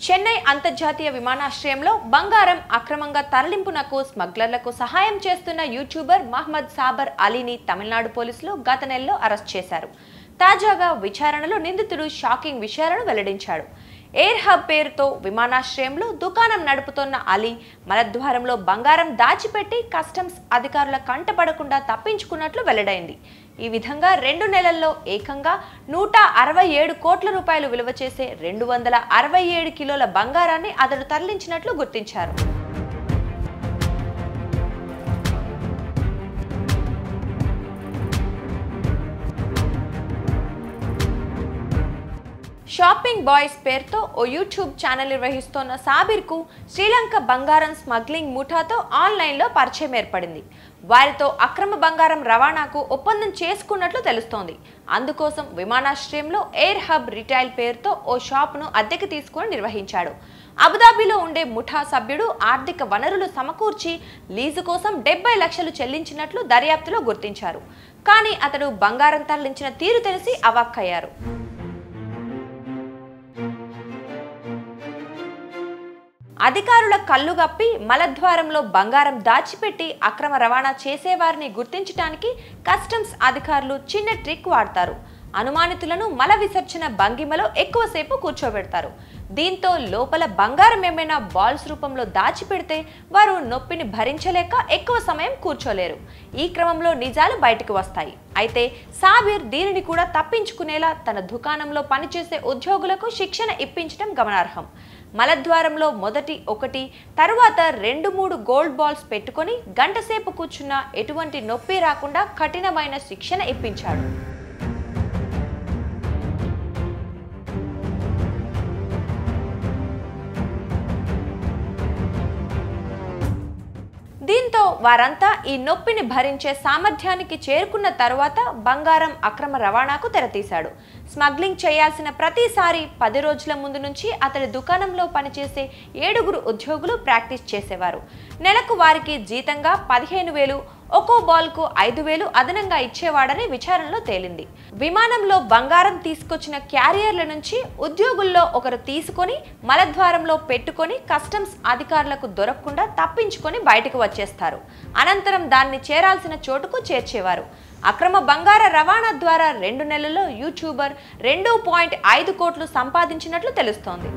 చెన్నై అంతర్జాతీయ విమానాశ్రయంలో బంగారం అక్రమంగా తరలింపునకు స్మగ్లర్లకు సహాయం చేస్తున్న యూట్యూబర్ మహమ్మద్ సాబర్ అలీని తమిళనాడు పోలీసులు గత నెలలో అరెస్ట్ చేశారు. తాజాగా విచారణలో నిందితుడు షాకింగ్ విషయాలను వెల్లడించాడు. ఎయిర్ హబ్ పేరుతో విమానాశ్రయంలో దుకాణం నడుపుతోన్న అలీ మలద్వారంలో బంగారం దాచిపెట్టి కస్టమ్స్ అధికారుల కంటపడకుండా తప్పించుకున్నట్లు వెల్లడైంది. ఈ విధంగా 2 నెలల్లో ఏకంగా 167 కోట్ల రూపాయలు విలువ చేసే 267 కిలోల బంగారాన్ని అతడు తరలించినట్లు గుర్తించారు. షాపింగ్ బాయ్స్ పేరుతో ఓ యూట్యూబ్ ఛానల్ నిర్వహిస్తోన్న సాబిర్కు శ్రీలంక బంగారం స్మగ్లింగ్ ముఠాతో ఆన్లైన్లో పరిచయం ఏర్పడింది. వారితో అక్రమ బంగారం రవాణాకు ఒప్పందం చేసుకున్నట్లు తెలుస్తోంది. అందుకోసం విమానాశ్రయంలో ఎయిర్ హబ్ రిటైల్ పేరుతో ఓ షాప్ను అద్దెకి తీసుకుని నిర్వహించాడు. అబుదాబిలో ఉండే ముఠా సభ్యుడు ఆర్థిక వనరులు సమకూర్చి లీజు కోసం 70 లక్షలు చెల్లించినట్లు దర్యాప్తులో గుర్తించారు. కానీ అతడు బంగారం తరలించిన తీరు తెలిసి అవాక్కయ్యారు. అధికారుల కళ్ళుగప్పి మలద్వారంలో బంగారం దాచిపెట్టి అక్రమ రవాణా చేసేవారిని గుర్తించడానికి కస్టమ్స్ అధికారులు చిన్న ట్రిక్ వాడతారు. అనుమానితులను మల విసర్జన భంగిమలో ఎక్కువసేపు కూర్చోబెడతారు. దీంతో లోపల బంగారం ఏమైనా బాల్స్ రూపంలో దాచిపెడితే వారు నొప్పిని భరించలేక ఎక్కువ సమయం కూర్చోలేరు. ఈ క్రమంలో నిజాలు బయటకు వస్తాయి. అయితే సాబిర్ దీనిని కూడా తప్పించుకునేలా తన దుకాణంలో పనిచేసే ఉద్యోగులకు శిక్షణ ఇప్పించడం గమనార్హం. మలద్వారంలో మొదటి 1 తరువాత 2-3 గోల్డ్ బాల్స్ పెట్టుకొని గంటసేపు కూర్చున్నా ఎటువంటి నొప్పి రాకుండా కఠినమైన శిక్షణ ఇప్పించాడు. దీంతో వారంతా ఈ నొప్పిని భరించే సామర్థ్యానికి చేరుకున్న తరువాత బంగారం అక్రమ రవాణాకు తెరతీశాడు. స్మగ్లింగ్ చేయాల్సిన ప్రతిసారి 10 రోజుల ముందు నుంచి అతడి దుకాణంలో పనిచేసే 7 ఉద్యోగులు ప్రాక్టీస్ చేసేవారు. నెలకు వారికి జీతంగా 15,000, ఒక్కో బాల్కు 5,000 అదనంగా ఇచ్చేవాడని విచారణలో తేలింది. విమానంలో బంగారం తీసుకొచ్చిన క్యారియర్ల నుంచి ఉద్యోగుల్లో ఒకరు తీసుకొని మలద్వారంలో పెట్టుకొని కస్టమ్స్ అధికారులకు దొరకకుండా తప్పించుకొని బయటకు వచ్చేస్తారు. అనంతరం దాన్ని చేరాల్సిన చోటుకు చేర్చేవారు. అక్రమ బంగార రవాణా ద్వారా 2 నెలల్లో యూట్యూబర్ 2.5 కోట్లు సంపాదించినట్లు తెలుస్తోంది.